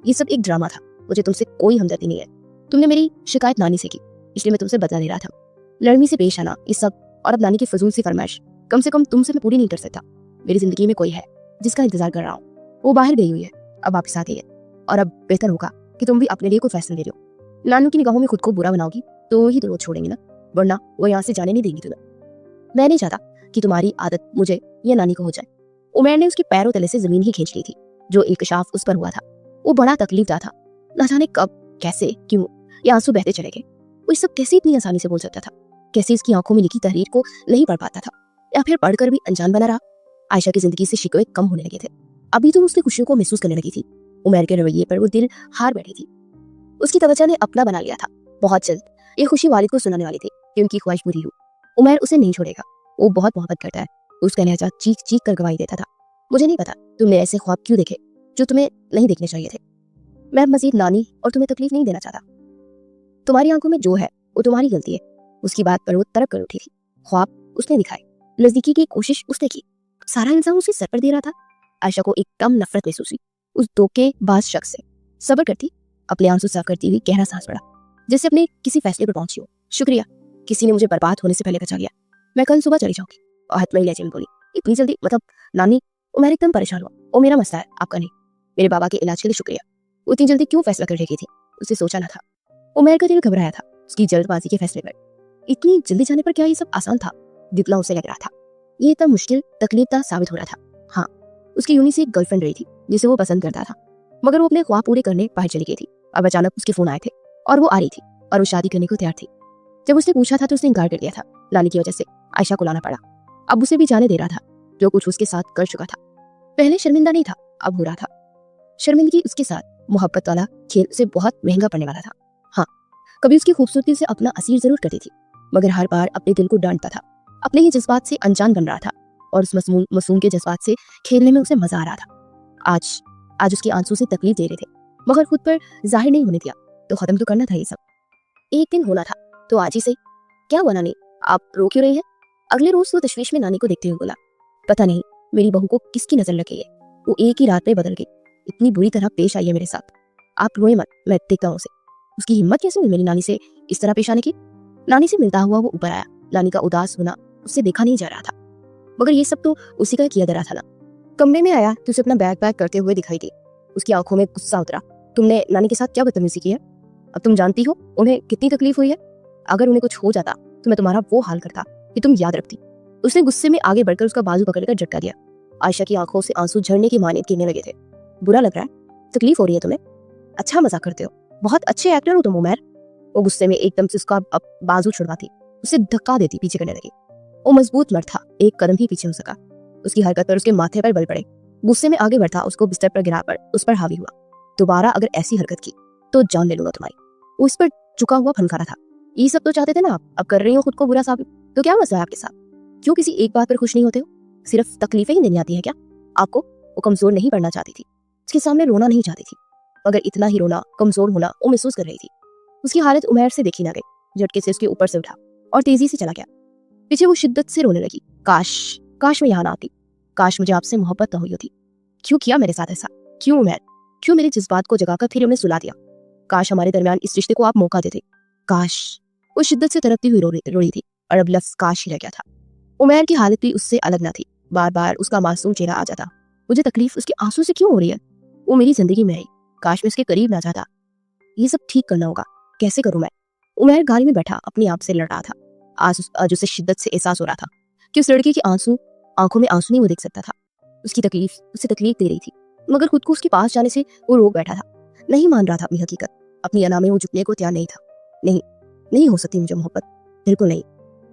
ये सब एक ड्रामा था। मुझे तुमसे कोई हमदर्दी नहीं है। तुमने मेरी शिकायत नानी से की, इसलिए मैं तुमसे बदला ले रहा था। लड़मी से पेश आना, ये सब, और अब नानी की फजूल सी फरमाइश कम से कम तुमसे मैं पूरी नहीं कर सकता। मेरी जिंदगी में कोई है जिसका इंतजार कर रहा हूँ। वो बाहर गई हुई है, अब वापस साथ ही है, और अब बेहतर होगा कि तुम भी अपने लिए कोई फैसला ले रहे हो। नानू की निगाहों में खुद को बुरा बनाओगी तो ही तो वो छोड़ेंगे ना, वरना वो यहाँ से जाने नहीं देंगी तुम्हें। मैं नहीं चाहता कि तुम्हारी आदत मुझे या नानी को हो जाए। उमर ने उसके पैरों तले से जमीन ही खींच ली थी। जो इंकशाफ उस पर हुआ था वो बड़ा तकलीफदा था। न जाने कब, कैसे, क्यों ये आंसू बहते चले गए। वो सब कैसे इतनी आसानी से बोल सकता था? कैसे इसकी आंखों में लिखी तहरीर को नहीं पढ़ पाता था, या फिर पढ़कर भी अनजान बना रहा? आयशा की जिंदगी से शिकवे कम होने लगे थे। अभी तो उसकी खुशियों को महसूस करने लगी थी। उमर के रवैये पर वो दिल हार बैठी थी। उसकी तवज्जो ने अपना बना लिया था। बहुत जल्द ये खुशी वालिद को सुनाने वाली थी कि उनकी ख्वाहिश पूरी हुई। उमर उसे नहीं छोड़ेगा। वो बहुत मोहब्बत करता है। उसका लहजा चीख चीख कर गवाही देता था। मुझे नहीं पता तुमने ऐसे ख्वाब क्यों देखे जो तुम्हें नहीं देखने चाहिए थे। मैं मजीद नानी और तुम्हें तकलीफ नहीं देना चाहता। तुम्हारी आंखों में जो है वो तुम्हारी गलती है। उसकी बात पर वो तड़प कर उठी थी। ख्वाब उसने दिखाए, नजदीकी की कोशिश उसने की, सारा इल्जाम उसे सर पर दे रहा था। आयशा को एकदम नफरत महसूस हुई उस धोखेबाज शख्स से। सब्र करती, अपने आंसू साफ करती हुई गहरा सांस पड़ा, जैसे अपने किसी फैसले पर पहुंची हो। शुक्रिया, किसी ने मुझे बर्बाद होने से पहले बचा लिया। मैं कल सुबह चली जाऊंगी। और हतमई लहजे में बोली, इतनी जल्दी? मतलब नानी? उमर एकदम परेशान हुआ। वो मेरा मसला है, आपका नहीं। मेरे बाबा के इलाज के लिए शुक्रिया। वो इतनी जल्दी क्यों फैसला कर रही थी? उसे सोचा न था। उमर का दिल घबराया था उसकी जल्दबाजी के फैसले पर। इतनी जल्दी जाने पर क्या ये सब आसान था? जितना उसे लग रहा था ये इतना मुश्किल तकलीफदा साबित हो रहा था। हाँ, उसकी यूनी से एक गर्लफ्रेंड रही थी जिसे वो पसंद करता था, मगर वो अपने ख्वाब पूरे करने बाहर चली गई थी। अब अचानक उसके फोन आए थे और वो आ रही थी और वो शादी करने को तैयार थी। जब उसने पूछा था तो उसने इनकार कर दिया था। लाने की वजह से आयशा को लाना पड़ा। अब उसे भी जाने दे रहा था जो कुछ उसके साथ कर चुका था। पहले शर्मिंदा नहीं था, अब हो रहा था। शर्मिंदगी उसके साथ मोहब्बत वाला खेल उसे बहुत महंगा पड़ने वाला था। हाँ, कभी उसकी खूबसूरती से अपना असीर जरूर करती थी, मगर हर बार अपने दिल को डांटता था। अपने ही जज्बात से अनजान बन रहा था और उस मासूम के जज्बात से खेलने में उसे मजा आ रहा था। आज उसके आंसू से तकलीफ दे रहे थे, मगर खुद पर जाहिर नहीं होने दिया। तो खत्म तो करना था ये सब। एक दिन होना था तो आज ही सही। क्या हुआ नानी, आप रो क्यों रही हैं? अगले रोज वो तशवीश में नानी को देखते हुए बोला, पता नहीं मेरी बहू को किसकी नजर लग गई है। वो एक ही रात में बदल गई, इतनी बुरी तरह पेश आई है मेरे साथ। आप रोए मत, मैं देखता हूँ उसे। उसकी हिम्मत कैसे हुई मेरी नानी से इस तरह पेश आने की? नानी से मिलता हुआ वो ऊपर आया। नानी का उदास होना उससे देखा नहीं जा रहा था, मगर ये सब तो उसी का किया धरा था ना। कमरे में आया तो उसे अपना बैग पैक करते हुए दिखाई दी। उसकी आंखों में गुस्सा उतरा। तुमने नानी के साथ क्या बदतमीजी की है? अब तुम जानती हो उन्हें कितनी तकलीफ हुई है। अगर उन्हें कुछ हो जाता तो मैं तुम्हारा वो हाल करता कि तुम याद रखती। उसने गुस्से में आगे बढ़कर उसका बाजू पकड़कर झटका दिया। आयशा की आंखों से आंसू झड़ने की मानियत गिरने लगे थे। बुरा लग रहा है? तकलीफ हो रही है तुम्हें? अच्छा मजाक करते हो, बहुत अच्छे एक्टर हो तुम उमर। वो गुस्से में एकदम से उसका बाजू छुड़वाती, उसे धक्का देती पीछे करने लगी। वो मजबूत मर्द था, एक कदम ही पीछे हो सका। उसकी हरकत पर उसके माथे पर बल पड़े। गुस्से में आगे बढ़ता, उसको बिस्तर पर गिरा पड़ उस पर हावी हुआ। दोबारा अगर ऐसी हरकत की तो जान ले लूंगा तुम्हारी। वो इस पर झुका हुआ फनकारा था। ये सब तो चाहते थे ना आप, अब कर रही हो खुद को बुरा साबित। तो क्या मसला है आपके साथ? क्यों किसी एक बात पर खुश नहीं होते हो? सिर्फ तकलीफें ही देनी आती है क्या आपको? वो कमजोर नहीं पड़ना चाहती थी, उसके सामने रोना नहीं चाहती थी, मगर इतना ही रोना, कमजोर होना वो महसूस कर रही थी। उसकी हालत उमर से देखी ना गई। झटके से उसके ऊपर से उठा और तेजी से चला गया। पीछे वो शिद्दत से रोने लगी। काश मैं यहाँ ना आती। काश मुझे आपसे मोहब्बत न हुई होती। क्यों किया मेरे साथ ऐसा? क्यों उमर? क्यों मेरे जज्बात को जगाकर फिर उन्हें सुला दिया? काश हमारे दरमियान इस रिश्ते को आप मौका देते। काश। वो शिद्दत से तड़पती हुई रो रही थी और अब लफ्ज काश ही रह गया था। उमर की हालत भी उससे अलग ना थी। बार बार उसका मासूम चेहरा आ जाता। मुझे तकलीफ उसके आंसू से क्यों हो रही है? वो मेरी जिंदगी में आई, काश मैं उसके करीब ना जाता। ये सब ठीक करना होगा, कैसे करूं मैं? उमर गाड़ी में बैठा अपने आप से लड़ रहा था। आज उसे शिद्दत से एहसास हो रहा था कि उस लड़के की आंखों में आंसू नहीं वो देख सकता था। उसकी तकलीफ उसे तकलीफ दे रही थी, मगर खुद को उसके पास जाने से वो रोक बैठा था। नहीं मान रहा था अपनी हकीकत, अपनी अना में वो झुकने को तैयार नहीं था। नहीं हो सकती मुझे मोहब्बत, बिल्कुल नहीं।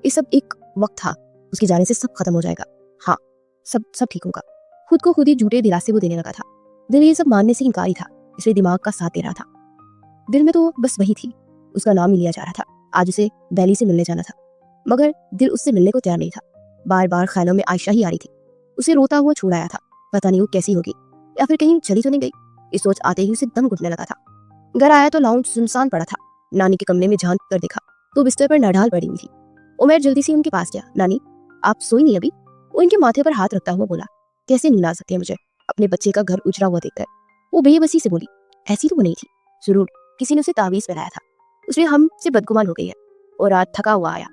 ये सब एक वक्त था, उसके जाने से सब खत्म हो जाएगा। हाँ, सब ठीक होगा। खुद को खुद ही झूठे दिलासे वो देने लगा था। दिल ये सब मानने से इनकारी था, इसलिए दिमाग का साथ दे रहा था। दिल में तो बस वही थी, उसका नाम ही लिया जा रहा था। आज उसे बैली से मिलने जाना था, मगर दिल उससे मिलने को तैयार नहीं था। बार बार ख्यालों में आयशा ही आ रही थी। उसे रोता हुआ छोड़ आया था। पता नहीं वो कैसी होगी, या फिर कहीं चली तो नहीं गई। इस सोच आते ही उसे दम घुटने लगा था। घर आया तो लाउंज सुनसान पड़ा था। नानी के कमरे में झांक कर देखा तो बिस्तर पर नडाल पड़ी हुई थी। उमर जल्दी से उनके पास गया। नानी, आप सोई नहीं अभी? वो इनके माथे पर हाथ रखता हुआ बोला, कैसे नींद आ सकती है मुझे अपने बच्चे का घर उजड़ा हुआ देखकर। वो बेबसी से बोली, ऐसी तो वो नहीं थी, जरूर किसी ने उसे तावीज पहनाया था, उसमें हमसे बदगुमान हो गई है। और रात थका हुआ आया।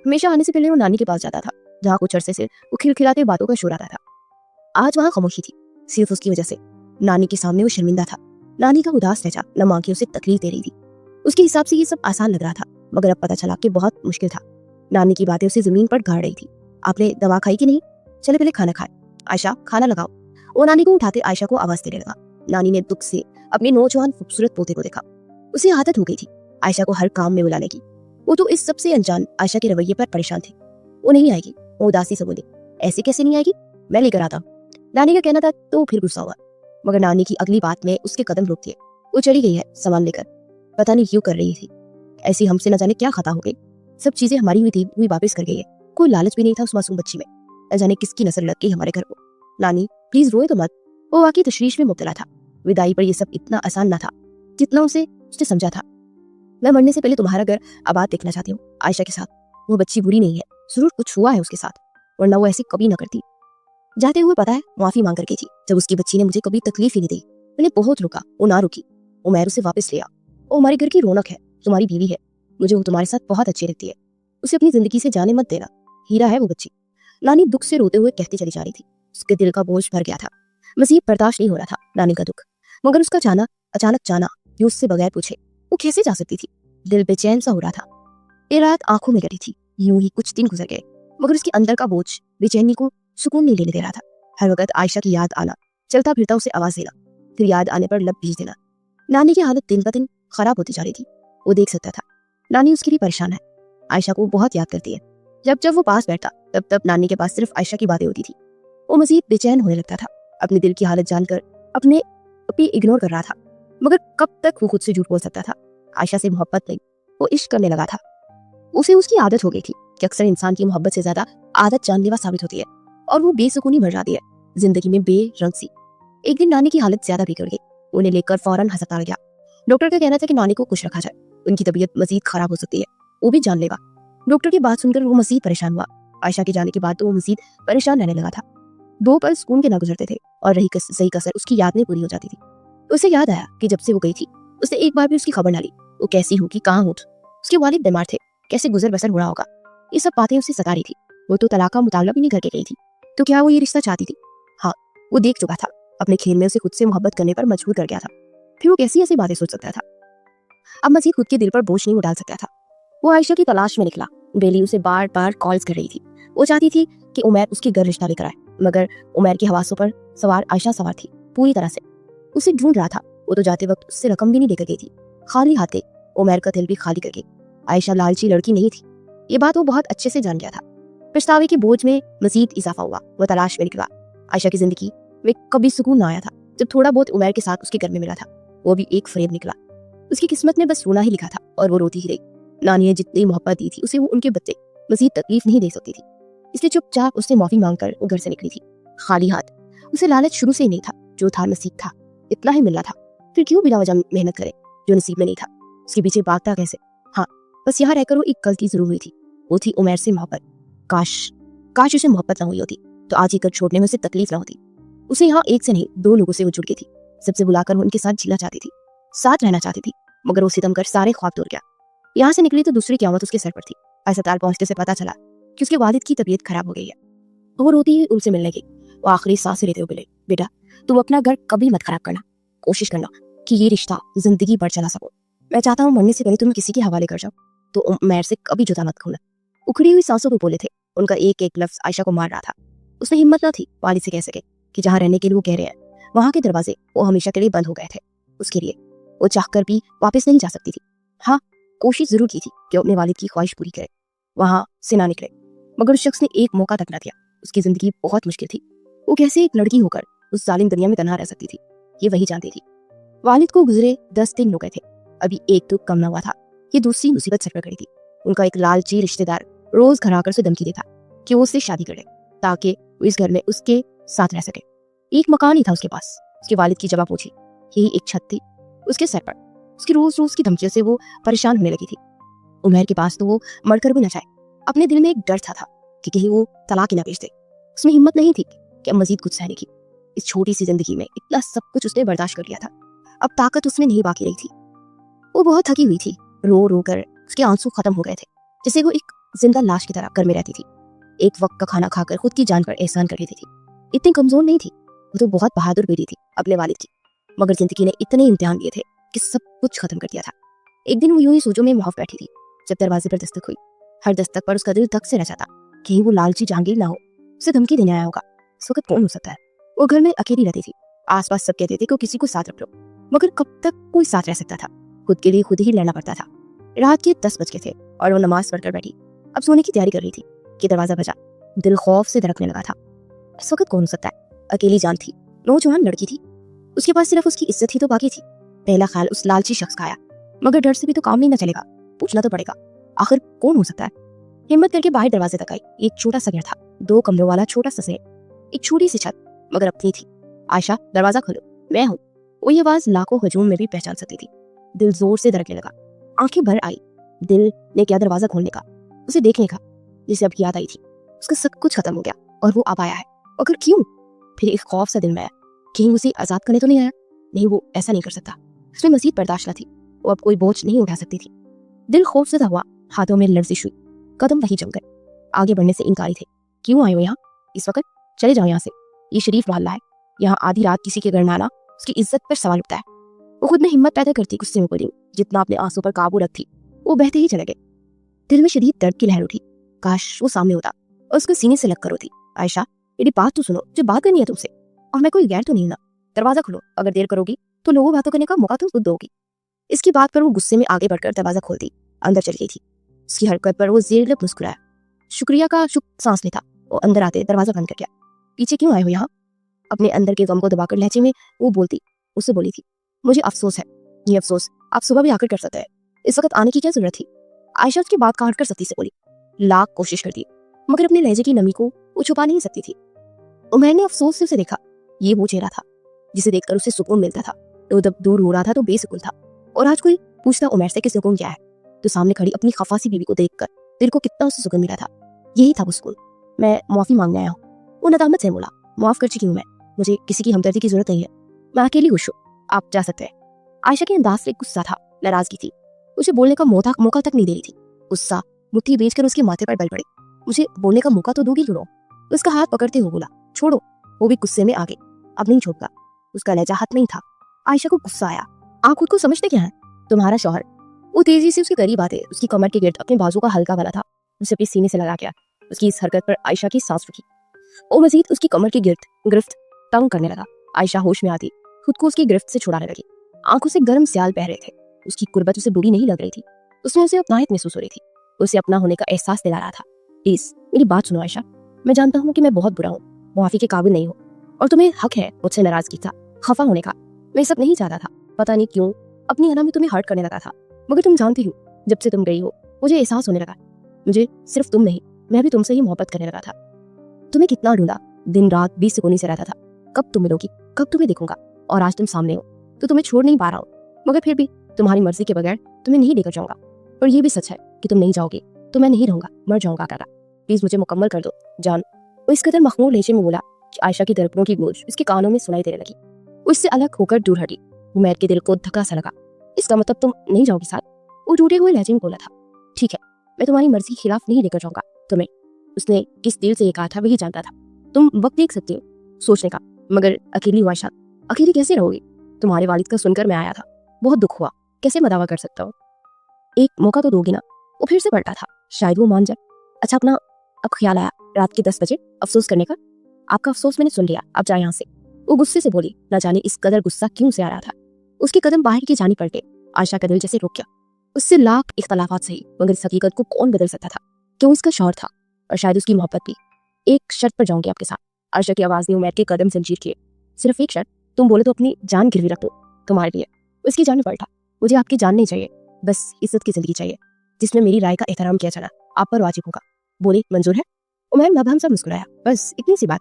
हमेशा आने से पहले वो नानी के पास जाता था, जहाँ कुछ अरसे से वो खिलखिलाते बातों का शोर आता था। आज वहाँ खामोशी थी, सिर्फ उसकी वजह से। नानी के सामने वो शर्मिंदा था। नानी का उदास लहजा न माँ की उसे तकलीफ दे रही थी। उसके हिसाब से ये सब आसान लग रहा था, मगर अब पता चला कि बहुत मुश्किल था। नानी की बातें उसे जमीन पर गाड़ रही थी। आपने दवा खाई कि नहीं? चले पहले खाना खाए। आयशा खाना लगाओ। वो नानी को उठाते आयशा को आवाज देने लगा। नानी ने दुख से अपने नौजवान खूबसूरत पोते को देखा। उसे आदत हो गई थी आयशा को हर काम में बुलाने की। वो तो इस सबसे अनजान आयशा के रवैये पर परेशान थी। वो नहीं आएगी, वो उदासी से बोली। ऐसे कैसे नहीं आएगी, मैं लेकर आता हूँ। नानी का कहना था तो फिर गुस्सा हुआ, मगर नानी की अगली बात में उसके कदम रोक दिए। वो चली गई है सामान लेकर, पता नहीं क्यों कर रही थी ऐसी, हमसे न जाने क्या खता हो गई। सब चीजें हमारी हुई थी वही वापस कर गई है। कोई लालच भी नहीं था उस मासूम बच्ची में, न जाने किसकी नजर लग गई हमारे घर को। नानी प्लीज रोए तो मत। वो वाकई तशवीश में मुब्तला था। विदाई पर ये सब इतना आसान न था जितना उसने समझा था। मैं मरने से पहले तुम्हारा घर आबाद देखना चाहती हूँ आयशा के साथ। वो बच्ची बुरी नहीं है, जरूर कुछ हुआ है उसके साथ, वरना वो ऐसी कभी न करती। जाते हुए पता है माफी मांग कर गई थी। जब उसकी बच्ची ने मुझे कभी तकलीफ ही नहीं दी, मैंने बहुत रुका, वो ना रुकी। उमैर उसे वापस लिया। वो हमारे घर की रौनक है, तुम्हारी बीवी है, मुझे वो तुम्हारे साथ बहुत अच्छी लगती है। उसे अपनी जिंदगी से जाने मत देना, हीरा है वो बच्ची। नानी दुख से रोते हुए कहती चली जा रही थी। उसके दिल का बोझ भर गया था। मजीद बर्दाश्त नहीं हो रहा था नानी का दुख, मगर उसका जाना, अचानक जाना, ये उससे बगैर पूछे वो कैसे जा सकती थी। दिल बेचैन सा हो रहा था। ये रात आंखों में गड़ी थी। यूं ही कुछ दिन गुजर गए, मगर उसके अंदर का बोझ बेचैनी को सुकून नहीं लेने दे रहा था। हर वक्त आयशा की याद आना, चलता फिरता उसे आवाज देना, फिर याद आने पर लब भीज देना। नानी की हालत दिन ब दिन खराब होती जा रही थी। वो देख सकता था नानी उसके लिए परेशान है, आयशा को बहुत याद करती है। जब जब वो पास बैठता तब तब नानी के पास सिर्फ आयशा की बातें होती थी। वो मजीद बेचैन होने लगता था। अपने दिल की हालत जानकर अपने अपनी इग्नोर कर रहा था, मगर कब तक वो खुद से झूठ बोल सकता था। आयशा से मोहब्बत नहीं, वो इश्क करने लगा था। उसे उसकी आदत हो गई थी कि अक्सर इंसान की मोहब्बत से ज्यादा आदत जानलेवा साबित होती है, और वो बेसुकूनी भर जाती है जिंदगी में बेरंग सी। एक दिन नानी की हालत ज्यादा बिगड़ गई। उन्हें लेकर फौरन अस्पताल गया। डॉक्टर का कहना था कि नानी को खुश रखा जाए, उनकी तबीयत मजीद खराब हो सकती है, वो भी जानलेवा। डॉक्टर की बात सुनकर वो मजीद परेशान हुआ। आयशा के जाने के बाद तो वो मजीद परेशान रहने लगा था। 2 पल सुकून के ना गुजरते थे, और रही सही कसर उसकी याद में पूरी हो जाती थी। उसे याद आया कि जब से वो गई थी उसने एक बार भी उसकी खबर ना ली। वो कैसी होगी, कहाँ हो, उसके वालिद बीमार थे, कैसे गुजर बसर हो रहा होगा, ये सब बातें उसे सता रही थी। वो तो तलाक का मुतालबा भी नहीं करके गई थी, तो क्या वो ये रिश्ता चाहती थी? हाँ, वो देख चुका था। अपने खेल में उसे खुद से मोहब्बत करने पर मजबूर कर गया था। फिर वो कैसी ऐसी बातें सोच सकता था? अब मजीद खुद के दिल पर बोझ नहीं उडाल सकता था। वो आयशा की तलाश में निकला। बेली उसे बार बार कॉल्स कर रही थी। वो चाहती थी कि उमैर उसके घर रिश्ता लेकर आए, मगर उमैर की हवासों पर सवार आयशा सवार थी पूरी तरह से। उसे ढूंढ रहा था। वो तो जाते वक्त उससे रकम भी नहीं लेकर गई थी, खाली हाथे। उमैर का दिल भी खाली कर गई। आयशा लालची लड़की नहीं थी, ये बात वो बहुत अच्छे से जान गया था। पछतावे के बोझ में मजीद इजाफा हुआ। वो तलाश में निकला। आयशा की जिंदगी में कभी सुकून ना आया था। जब थोड़ा बहुत उमैर के साथ उसके घर में मिला था, वो भी एक फरेब निकला। उसकी किस्मत में बस रोना ही लिखा था, और वो रोती ही रही। नानी ने जितनी मोहब्बत दी थी उसे, वो उनके बच्चे मजीद तकलीफ नहीं दे सकती थी, इसलिए चुपचाप उससे माफी मांगकर वो घर से निकली थी, खाली हाथ। उसे लालच शुरू से ही नहीं था, जो था नसीब था, इतना ही मिलना था। फिर क्यों बिना वजह मेहनत करे जो नसीब में नहीं था? उसके पीछे भागता कैसे? हाँ, बस यहाँ रहकर वो एक गलती जरूर हुई थी, वो थी उमैर से मोहब्बत। काश उसे मोहब्बत ना हुई होती तो आज ये घर छोड़ने में उसे तकलीफ ना होती। उसे यहाँ एक से नहीं 2 लोगों से वो जुड़ गई थी। सबसे बुलाकर वो उनके साथ जीना चाहती थी, साथ रहना चाहती थी, मगर वो सितम कर सारे ख्वाब तोड़ गया। यहाँ से निकली तो दूसरी क़यामत उसके सर पर थी। अस्पताल पहुंचने से पता चला कि उसके वालिद की तबीयत खराब हो गई है। वो रोती हुई उनसे मिलने गई। वो आखिरी सांसें लेते हुए बोले, बेटा तुम अपना घर कभी मत खराब करना, कोशिश करना कि ये रिश्ता जिंदगी भर चला सको। मैं चाहता हूँ मरने से पहले तुम किसी के हवाले कर जाओ, तो उमैर से कभी जुदा मत होना। उखड़ी हुई सांसों को बोले थे। उनका एक एक लफ्ज आयशा को मार रहा था। उसने हिम्मत न थी वालिद से कह सके कि जहाँ रहने के लिए वो कह रहे हैं वहां के दरवाजे वो हमेशा के लिए बंद हो गए थे उसके लिए। वो चाहकर भी वापस नहीं जा सकती थी। हाँ, कोशिश जरूर की थी कि अपने वालिद की ख्वाहिश पूरी करे, वहां से ना निकले, मगर उस शख्स ने एक मौका तक ना दिया। उसकी जिंदगी बहुत मुश्किल थी। वो कैसे एक लड़की होकर उस जालिम दुनिया में तन्हा रह सकती थी, ये वही जानती थी। वालिद को गुजरे 10 दिन हो गए थे, अभी एक तो कम न हुआ था। ये दूसरी मुसीबत सर पर गई थी। उनका एक लालची रिश्तेदार रोज घर आकर उसे धमकी देता कि वो उससे शादी कर ले, ताकि वो इस घर में उसके साथ रह सके। एक मकान ही था उसके पास। उसके वालिद की जवाब पूछी, यही एक छत थी उसके सर पर। उसकी रोज रोज की धमकियों से वो परेशान होने लगी थी। उमैर के पास तो वो मरकर भी न जाए। अपने दिल में एक डर था कि कहीं वो तलाक ही ना भेज दे। उसमें हिम्मत नहीं थी कि अब मजीद कुछ सहने की। इस छोटी सी जिंदगी में इतना सब कुछ उसने बर्दाश्त कर लिया था, अब ताकत उसमें नहीं बाकी रही थी। वो बहुत थकी हुई थी। रो रो कर उसके आंसू खत्म हो गए थे, जैसे वो एक जिंदा लाश की तरह घर में रहती थी। एक वक्त का खाना खाकर खुद की जान पर एहसान कर लेती थी। इतनी कमजोर नहीं थी वो, तो बहुत बहादुर बेटी थी अपने वालिद की। मगर जिंदगी ने इतने इम्तिहान दिए थे कि सब कुछ खत्म कर दिया था। एक दिन वो यूं ही सोचों में मुहाफ बैठी थी जब दरवाजे पर दस्तक हुई। हर दस्तक पर उसका दिल धक से रह जाता, कहीं वो लालची जहांगीर ना हो, उसे धमकी देने आया होगा। इस वक्त कौन हो सकता है? वो घर में अकेली रहती थी। आसपास सब कहते थे कि किसी को साथ रख लो, मगर कब तक कोई साथ रह सकता था? खुद के लिए खुद ही लड़ना पड़ता था। रात के 10 बज गए थे और वो नमाज पढ़कर बैठी, अब सोने की तैयारी कर रही थी कि दरवाजा बजा। दिल खौफ से धड़कने लगा था। इस वक्त कौन हो सकता है? अकेली जान थी, नौजवान लड़की थी, उसके पास सिर्फ उसकी इज्जत ही तो बाकी थी। पहला ख्याल उस लालची शख्स का आया, मगर डर से भी तो काम नहीं ना चलेगा, पूछना तो पड़ेगा, आखिर कौन हो सकता है? हिम्मत करके बाहर दरवाजे तक आई। एक छोटा सा घर था, 2 कमरों वाला छोटा सा सेट, एक छोटी सी छत, मगर अपनी थी। आयशा, दरवाजा खोलो, मैं हूँ। वो ये आवाज लाखों हजूम में भी पहचान सकती थी। दिल जोर से धड़कने लगा, आंखें भर आई। दिल ने क्या दरवाजा खोलने का, उसे देखने का, जिसे अब याद आई थी। उसका सब कुछ खत्म हो गया और वो अब आया है, अगर क्यों? फिर एक खौफ सा दिल में आया, कहीं उसे आजाद करने तो नहीं आया? नहीं, वो ऐसा नहीं कर सकता। उसमें मजीद बर्दाश्त थी, वो अब कोई बोझ नहीं उठा सकती थी। दिल खौफ से हुआ, हाथों में लर्जिश हुई, कदम वही जम गए। आगे बढ़ने से इनकारी थे। क्यों आए हो यहाँ इस वक्त? चले जाओ यहाँ से, ये शरीफ मोहल्ला है। यहाँ आधी रात किसी के घर में आना उसकी इज्जत पर सवाल उठता है। वो खुद में हिम्मत पैदा करती, गुस्से में बोली, जितना अपने आंसू पर काबू रखती, वो बहते ही चले गए। दिल में शदीद दर्द की लहर उठी। काश वो सामने होता और उसको सीने से लग कर होती। आयशा, मेरी बात तो सुनो, जो बात करनी है तुमसे, और मैं कोई गैर तो नहीं ना। दरवाजा खोलो, अगर देर करोगी तो लोगों बातों करने का मौका तुम खुद दोगी। इसकी बात पर वो गुस्से में आगे बढ़कर दरवाजा खोलती, अंदर चली गई थी। उसकी हरकत पर वो ज़ेर लब मुस्कुराया, शुक्रिया का सांस लेता और अंदर आते दरवाजा बंद कर दिया। पीछे क्यों आए हो यहाँ? अपने अंदर के गम को दबाकर लहजे में वो बोलती, उससे बोली थी, मुझे अफसोस है। ये अफसोस आप सुबह भी आकर कर सकते हैं, इस वक्त आने की क्या जरूरत थी? आयशा उसकी बात काट कर सख्ती से बोली। लाख कोशिश कर दी, मगर अपने लहजे की नमी को वो छुपा नहीं सकती थी। उमर ने अफसोस से उसे देखा। ये वो चेहरा था जिसे देखकर उसे सुकून मिलता था। तो जब दूर हो रहा था तो बेसुकून था, और आज कोई पूछता उमर से कि सुकून क्या है, तो सामने खड़ी अपनी खफासी बीवी को देखकर दिल को कितना उसे सुकून मिला था। यही था वो सुकून। मैं माफी मांगने आया हूँ, वो नदामत से बोला। माफ कर चुकी हूँ मैं, मुझे किसी की हमदर्दी की जरूरत नहीं है, मैं अकेली खुश हूँ, आप जा सकते हैं। आयशा के अंदाज से गुस्सा था, नाराजगी थी, उसे बोलने का मौका तक नहीं दे रही थी। गुस्सा मुट्ठी बेचकर उसके माथे पर बल पड़े। मुझे बोलने का मौका तो दोगी क्यों? उसका हाथ पकड़ते हुए बोला, छोड़ो। वो भी गुस्से में आगे, अब नहीं छोड़गा। उसका लहजा हाथ नहीं था। आयशा को गुस्सा आया, आप खुद को समझते क्या है? तुम्हारा शौहर। वो तेजी से उसके करीब आते, उसकी कमर के गिर्द अपने बाजू का हल्का वाला था, उसे अपने सीने से लगा गया। उसकी इस हरकत पर आयशा की सांस रुकी। वो मजीद उसकी कमर की गिरफ्त तंग करने लगा। आयशा होश में आती खुद को उसकी गिरफ्त से छुड़ाने लगी। आंखों से गर्म स्याल बह रहे थे। उसकी कुर्बत उसे बुरी नहीं लग रही थी, उसमें उसे अपनाहत महसूस हो रही थी, उसे अपना होने का एहसास दिला रहा था। प्लीज मेरी बात सुनो आयशा, मैं जानता हूँ कि मैं बहुत बुरा हूँ, मुआफी के काबिल नहीं हूँ, और तुम्हें हक है मुझसे नाराजगी का, खफा होने का। मैं सब नहीं चाहता था, पता नहीं क्यों अपनी अना में तुम्हें हर्ट करने लगा था, मगर तुम जानती हो जब से तुम गई हो मुझे एहसास होने लगा, मुझे सिर्फ तुम नहीं मैं भी तुमसे ही मोहब्बत करने लगा था। तुम्हें कितना ढूंढा, दिन रात बेसुकूनी से रहता था, कब तुम मिलोगी, कब तुम्हें देखूंगा, और आज तुम सामने हो तो तुम्हें छोड़ नहीं पा रहा हूँ, मगर फिर भी तुम्हारी मर्जी के बगैर तुम्हें नहीं लेकर जाऊंगा। और ये भी सच है कि तुम नहीं जाओगे तो मैं नहीं रहूंगा, मर जाऊंगा। काका प्लीज मुझे मुकम्मल कर दो जान। वो इस कदर मखमूर लहजे में बोला कि आयशा की धड़कनों की गूंज उसके कानों में सुनाई देने लगी। उससे अलग होकर दूर हटी। उमैर के दिल को धक्का सा लगा, इसका मतलब तुम नहीं जाओगी साथ? वो टूटे हुए लहजे में बोला था, ठीक है मैं तुम्हारी मर्जी के खिलाफ नहीं लेकर जाऊंगा तुम्हें। उसने किस दिल से ये कहा था वही जानता था। तुम वक्त देख सकते हो सोचने का, मगर अकेली हो आयशा, अकेली कैसे रहोगी? तुम्हारे वालिद का सुनकर मैं आया था, बहुत दुख हुआ, कैसे मैं दावा कर सकता हूँ? एक मौका तो दोगी ना? वो फिर से पलटा था, शायद वो मान जाए। अच्छा अपना अब ख्याल आया रात के 10 बजे अफसोस करने का? आपका अफसोस मैंने सुन लिया, अब जाए यहाँ से। वो गुस्से से बोली, न जाने इस कदर गुस्सा क्यों से आ रहा था। उसके कदम बाहर की जानी पलटे। आयशा का दिल जैसे रुक गया। उससे लाख इख्तलाफात सही, मगर इस हकीकत को कौन बदल सकता था? क्यों उसका शौहर था और शायद उसकी मोहब्बत भी। एक शर्त पर जाऊंगी आपके साथ। आयशा की आवाज ने उमैर के कदम जंजीर किए। सिर्फ एक शर्त, तुम बोले तो अपनी जान गिरवी रख दो तुम्हारे लिए। उसकी जान में पलटा, मुझे आपकी जान नहीं चाहिए, बस इज्जत की जिंदगी चाहिए जिसमें मेरी राय का एहतराम किया जाना आप पर वाजिब होगा। बोले मंजूर है? उमैर मबहम सा मुस्कुराया, बस इतनी सी बात।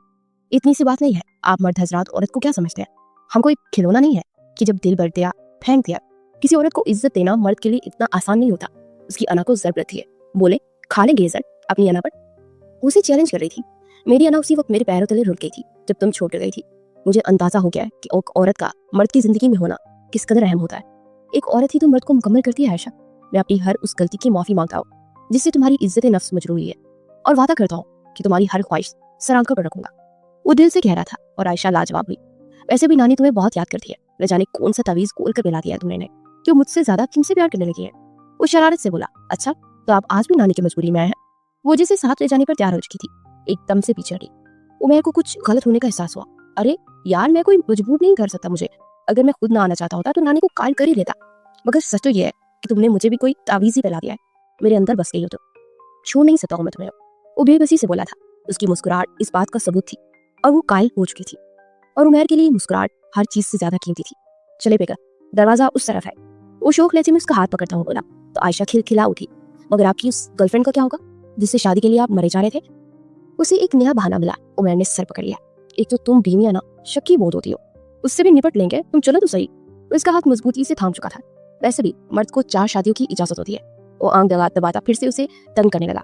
इतनी सी बात नहीं है, आप मर्द हजरात औरत को क्या समझते हैं? हम कोई खिलौना नहीं है कि जब दिल भर दिया फेंक दिया। किसी औरत को इज्जत देना मर्द के लिए इतना आसान नहीं होता, उसकी अना को जरूरत रहती है। बोले खा लेंगे इज्जत अपनी अना पर? उसे चैलेंज कर रही थी। मेरी अना उसी वक्त मेरे पैरों तले रुक गई थी जब तुम छोड़ गई थी। मुझे अंदाजा हो गया है कि एक औरत का मर्द की जिंदगी में होना किस कदर अहम होता है। एक औरत ही तो मर्द को मुकम्मल करती है आयशा। मैं अपनी हर उस गलती की माफी मांगता हूँ जिससे तुम्हारी इज्जत नफ्स मजरूर हुई है, और वादा करता हूँ कि तुम्हारी हर ख्वाहिश सर आंखों पर रखूंगा। वो दिल से कह रहा था और आयशा लाजवाब हुई। वैसे भी नानी तुम्हें बहुत याद करती है, न जाने कौन सा तवीज खोल कर पिला दिया है तुमने ने, जो मुझसे ज्यादा तुमसे प्यार करने लगी है। वो शरारत से बोला, अच्छा तो आप आज भी नानी की मजबूरी में आए हैं? वो जिसे साथ ले जाने पर तैयार हो चुकी थी एकदम से पीछे हटी। उमर को कुछ गलत होने का एहसास हुआ। अरे यार, मैं कोई मजबूर नहीं कर सकता मुझे। अगर मैं खुद ना आना चाहता होता तो नानी को कॉल कर ही लेता। मगर सच तो ये है कि तुमने मुझे भी कोई तावीज़ ही फैला दिया है। मेरे अंदर बस गई हो तुम। छोड़ नहीं सकता हूँ मैं तुम्हें। वो बेबसी से बोला था। उसकी मुस्कुराहट इस बात का सबूत थी और वो कायल हो चुकी थी। और उमर के लिए मुस्कुराहट हर चीज से ज्यादा कीमती थी। चले बेकर, दरवाजा उस तरफ है। वो शौक लहजे में उसका हाथ पकड़ता हुआ बोला। तो आयशा खिलखिला उठी। मगर आपकी उस गर्लफ्रेंड का क्या होगा जिससे शादी के लिए आप मरे जा रहे थे? उसे एक नया बहाना मिला। उमर ने सर पकड़ लिया। एक तो तुम बीवियां ना शक्की बहुत होती हो, उससे भी निपट लेंगे, तुम चलो तो सही। उसका हाथ मजबूती से थाम चुका था। वैसे भी मर्द को 4 शादियों की इजाजत होती है। वो आंख दबाता फिर से उसे तंग करने लगा।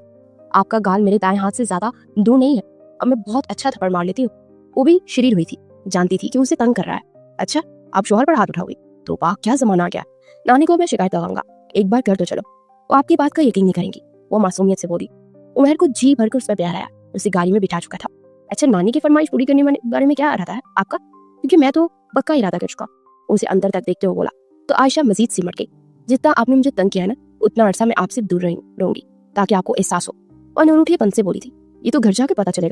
आपका गाल मेरे दाएं हाथ से ज्यादा दूर नहीं है। अब मैं बहुत अच्छा थप्पड़ मार लेती हूँ। वो भी शरीर हुई थी, जानती थी कि उसे तंग कर रहा है। अच्छा, आप शोहर पर हाथ उठाओगे? तो वाह, क्या जमाना आ गया। नानी को मैं शिकायत लगाऊंगा। एक बार कर तो चलो। वो आपकी बात का यकीन नहीं करेंगी, वो मासूमियत से बोली। उमर को जी भरकर उस पर प्यार आया। उसे गाड़ी में बिठा चुका था। अच्छा, नानी की फरमाइश पूरी करने बारे में क्या इरादा है आपका? क्योंकि मैं तो पक्का इरादा कर चुका। उसे अंदर तक देखते हुए बोला। तो आयशा मजीद सिमट गई। जितना आपने मुझे तंग किया है ना, उतना अरसा मैं आपसे दूर रहूंगी ताकि आपको एहसास हो। और अनूठेपन से बोली थी, ये तो घर जाके पता चलेगा।